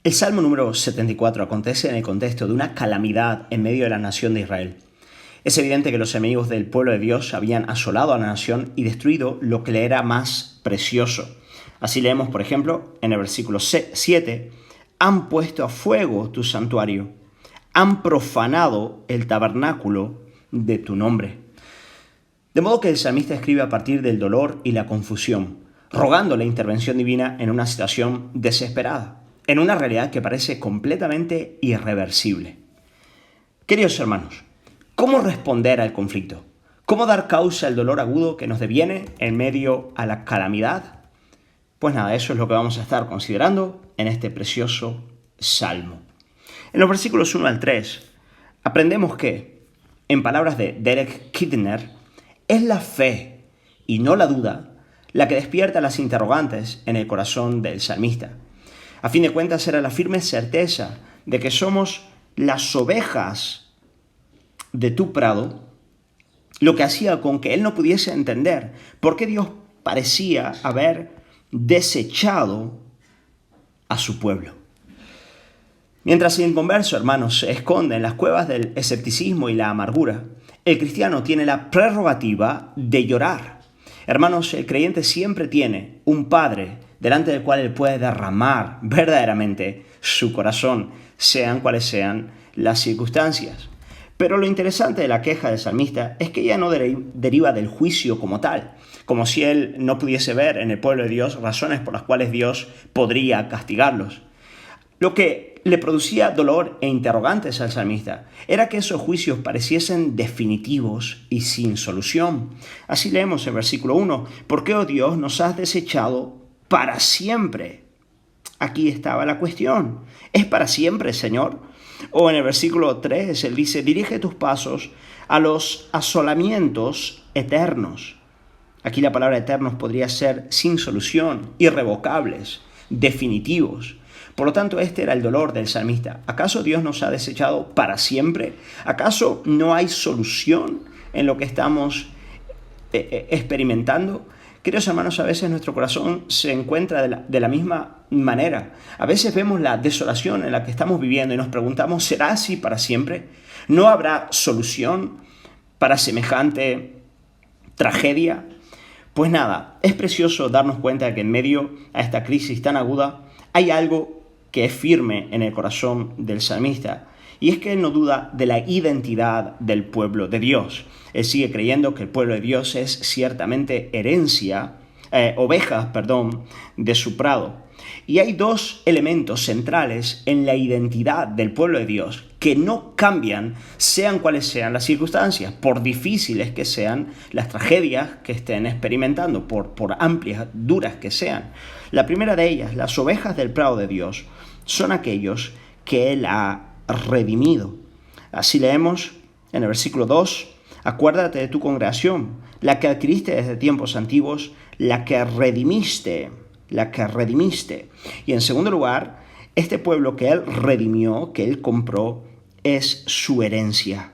El Salmo número 74 acontece en el contexto de una calamidad en medio de la nación de Israel. Es evidente que los enemigos del pueblo de Dios habían asolado a la nación y destruido lo que le era más precioso. Así leemos, por ejemplo, en el versículo 7, han puesto a fuego tu santuario, han profanado el tabernáculo de tu nombre. De modo que el salmista escribe a partir del dolor y la confusión, rogando la intervención divina en una situación desesperada, en una realidad que parece completamente irreversible. Queridos hermanos, ¿cómo responder al conflicto? ¿Cómo dar causa al dolor agudo que nos deviene en medio a la calamidad? Pues nada, eso es lo que vamos a estar considerando en este precioso salmo. En los versículos 1 al 3, aprendemos que, en palabras de Derek Kidner, es la fe y no la duda la que despierta las interrogantes en el corazón del salmista. A fin de cuentas, era la firme certeza de que somos las ovejas de tu prado, lo que hacía con que él no pudiese entender por qué Dios parecía haber desechado a su pueblo. Mientras el inconverso, hermanos, se esconde en las cuevas del escepticismo y la amargura, el cristiano tiene la prerrogativa de llorar. Hermanos, el creyente siempre tiene un Padre delante del cual él puede derramar verdaderamente su corazón, sean cuales sean las circunstancias. Pero lo interesante de la queja del salmista es que ella no deriva del juicio como tal, como si él no pudiese ver en el pueblo de Dios razones por las cuales Dios podría castigarlos. Lo que le producía dolor e interrogantes al salmista era que esos juicios pareciesen definitivos y sin solución. Así leemos en versículo 1, ¿por qué, oh Dios, nos has desechado para siempre? Aquí estaba la cuestión. ¿Es para siempre, Señor? O en el versículo 3, él dice, dirige tus pasos a los asolamientos eternos. Aquí la palabra eternos podría ser sin solución, irrevocables, definitivos. Por lo tanto, este era el dolor del salmista. ¿Acaso Dios nos ha desechado para siempre? ¿Acaso no hay solución en lo que estamos experimentando? Queridos hermanos, a veces nuestro corazón se encuentra de la misma manera. A veces vemos la desolación en la que estamos viviendo y nos preguntamos, ¿será así para siempre? ¿No habrá solución para semejante tragedia? Pues nada, es precioso darnos cuenta de que en medio a esta crisis tan aguda hay algo que es firme en el corazón del salmista, y es que él no duda de la identidad del pueblo de Dios. Él sigue creyendo que el pueblo de Dios es ciertamente ovejas de su prado. Y hay dos elementos centrales en la identidad del pueblo de Dios que no cambian, sean cuales sean las circunstancias, por difíciles que sean las tragedias que estén experimentando, por amplias, duras que sean. La primera de ellas, las ovejas del prado de Dios, son aquellos que Él ha redimido. Así leemos en el versículo 2, acuérdate de tu congregación, la que adquiriste desde tiempos antiguos, la que redimiste. Y en segundo lugar, este pueblo que Él redimió, que Él compró, es su herencia.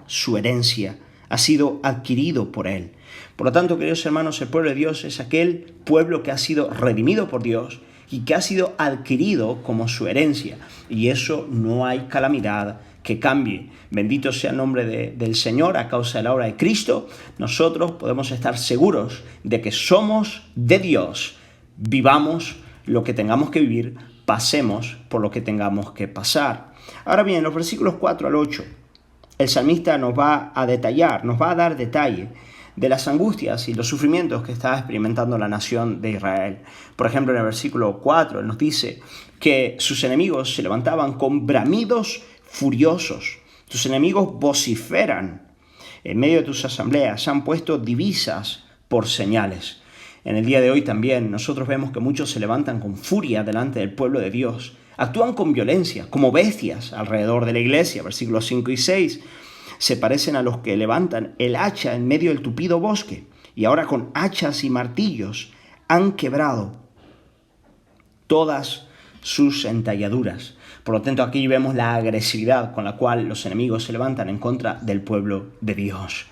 Su herencia ha sido adquirido por Él. Por lo tanto, queridos hermanos, el pueblo de Dios es aquel pueblo que ha sido redimido por Dios y que ha sido adquirido como su herencia. Y eso no hay calamidad que cambie. Bendito sea el nombre del Señor a causa de la obra de Cristo. Nosotros podemos estar seguros de que somos de Dios. Vivamos lo que tengamos que vivir, pasemos por lo que tengamos que pasar. Ahora bien, en los versículos 4 al 8, el salmista nos va a detallar, nos va a dar detalle de las angustias y los sufrimientos que estaba experimentando la nación de Israel. Por ejemplo, en el versículo 4, él nos dice que sus enemigos se levantaban con bramidos furiosos. Tus enemigos vociferan. En medio de tus asambleas han puesto divisas por señales. En el día de hoy también nosotros vemos que muchos se levantan con furia delante del pueblo de Dios. Actúan con violencia, como bestias alrededor de la iglesia. Versículos 5 y 6. Se parecen a los que levantan el hacha en medio del tupido bosque, y ahora con hachas y martillos han quebrado todas sus entalladuras. Por lo tanto, aquí vemos la agresividad con la cual los enemigos se levantan en contra del pueblo de Dios.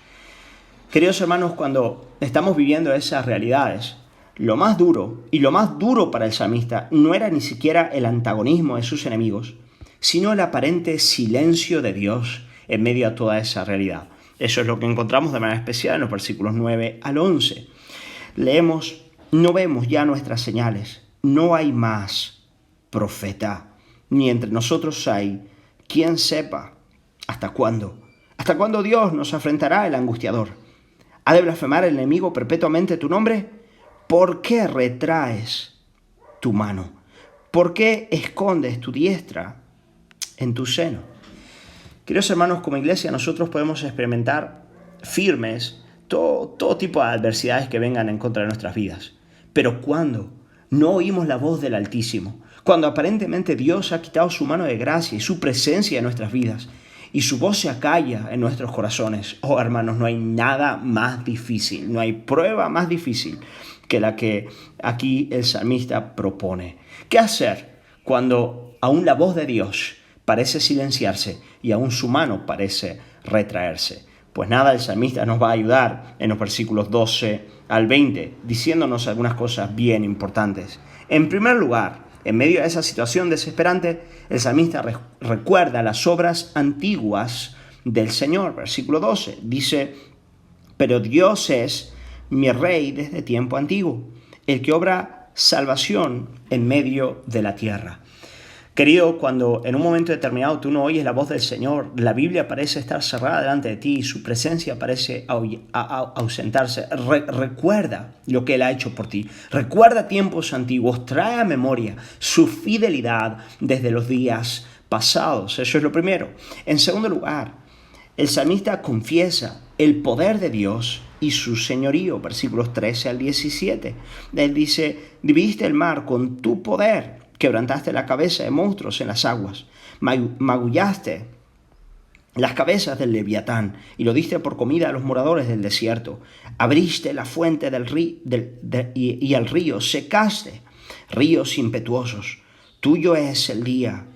Queridos hermanos, cuando estamos viviendo esas realidades, lo más duro y lo más duro para el salmista no era ni siquiera el antagonismo de sus enemigos, sino el aparente silencio de Dios en medio a toda esa realidad. Eso es lo que encontramos de manera especial en los versículos 9 al 11. Leemos: no vemos ya nuestras señales, no hay más profeta, ni entre nosotros hay quien sepa. ¿Hasta cuándo? ¿Hasta cuándo Dios nos afrentará el angustiador? ¿Ha de blasfemar el enemigo perpetuamente tu nombre? ¿Por qué retraes tu mano? ¿Por qué escondes tu diestra en tu seno? Queridos hermanos, como iglesia nosotros podemos experimentar firmes todo tipo de adversidades que vengan en contra de nuestras vidas. Pero cuando no oímos la voz del Altísimo, cuando aparentemente Dios ha quitado su mano de gracia y su presencia en nuestras vidas, y su voz se acalla en nuestros corazones, oh hermanos, no hay nada más difícil, no hay prueba más difícil que la que aquí el salmista propone. ¿Qué hacer cuando aún la voz de Dios parece silenciarse y aún su mano parece retraerse? Pues nada, el salmista nos va a ayudar en los versículos 12 al 20, diciéndonos algunas cosas bien importantes. En primer lugar, en medio de esa situación desesperante, el salmista recuerda las obras antiguas del Señor. Versículo 12 dice: pero Dios es mi rey desde tiempo antiguo, el que obra salvación en medio de la tierra. Querido, cuando en un momento determinado tú no oyes la voz del Señor, la Biblia parece estar cerrada delante de ti y su presencia parece ausentarse. Recuerda lo que Él ha hecho por ti. Recuerda tiempos antiguos. Trae a memoria su fidelidad desde los días pasados. Eso es lo primero. En segundo lugar, el salmista confiesa el poder de Dios y su señorío. Versículos 13 al 17. Él dice: dividiste el mar con tu poder. Quebrantaste la cabeza de monstruos en las aguas, magullaste las cabezas del leviatán y lo diste por comida a los moradores del desierto. Abriste la fuente y el río, secaste ríos impetuosos. Tuyo es el día,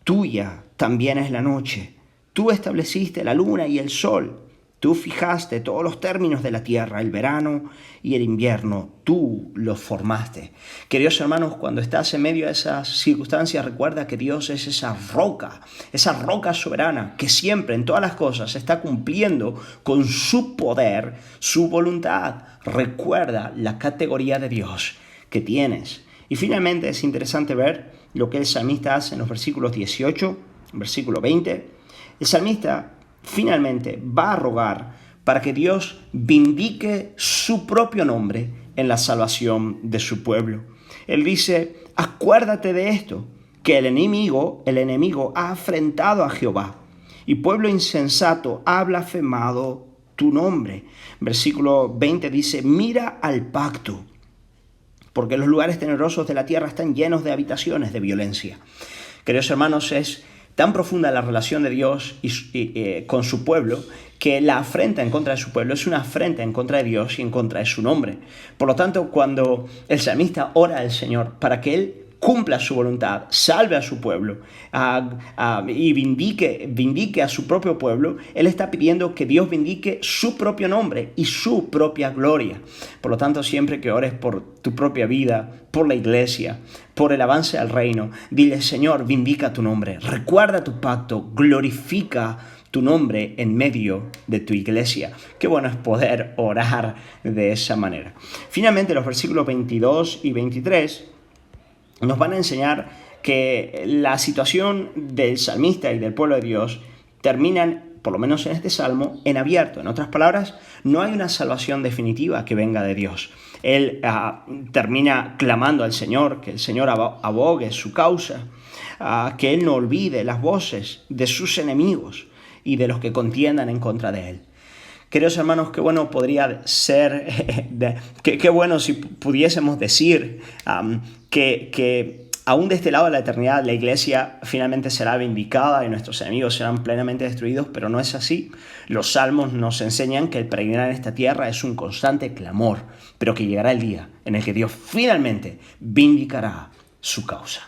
tuya también es la noche. Tú estableciste la luna y el sol. Tú fijaste todos los términos de la tierra, el verano y el invierno, tú los formaste. Queridos hermanos, cuando estás en medio de esas circunstancias, recuerda que Dios es esa roca soberana que siempre en todas las cosas está cumpliendo con su poder, su voluntad. Recuerda la categoría de Dios que tienes. Y finalmente es interesante ver lo que el salmista hace en los versículos 18, versículo 20. El salmista finalmente va a rogar para que Dios vindique su propio nombre en la salvación de su pueblo. Él dice: acuérdate de esto, que el enemigo ha afrentado a Jehová, y pueblo insensato ha blasfemado tu nombre. Versículo 20 dice: mira al pacto, porque los lugares tenebrosos de la tierra están llenos de habitaciones de violencia. Queridos hermanos, es tan profunda la relación de Dios con su pueblo que la afrenta en contra de su pueblo es una afrenta en contra de Dios y en contra de su nombre. Por lo tanto, cuando el salmista ora al Señor para que Él cumpla su voluntad, salve a su pueblo y vindique a su propio pueblo, Él está pidiendo que Dios vindique su propio nombre y su propia gloria. Por lo tanto, siempre que ores por tu propia vida, por la iglesia, por el avance al reino, dile: Señor, vindica tu nombre, recuerda tu pacto, glorifica tu nombre en medio de tu iglesia. Qué bueno es poder orar de esa manera. Finalmente, los versículos 22 y 23 nos van a enseñar que la situación del salmista y del pueblo de Dios terminan, por lo menos en este salmo, en abierto. En otras palabras, no hay una salvación definitiva que venga de Dios. Él termina clamando al Señor, que el Señor abogue su causa, que Él no olvide las voces de sus enemigos y de los que contiendan en contra de Él. Queridos hermanos, qué bueno podría ser, qué bueno si pudiésemos decir que aún de este lado de la eternidad la iglesia finalmente será vindicada y nuestros enemigos serán plenamente destruidos, pero no es así. Los salmos nos enseñan que el peregrinar en esta tierra es un constante clamor, pero que llegará el día en el que Dios finalmente vindicará su causa.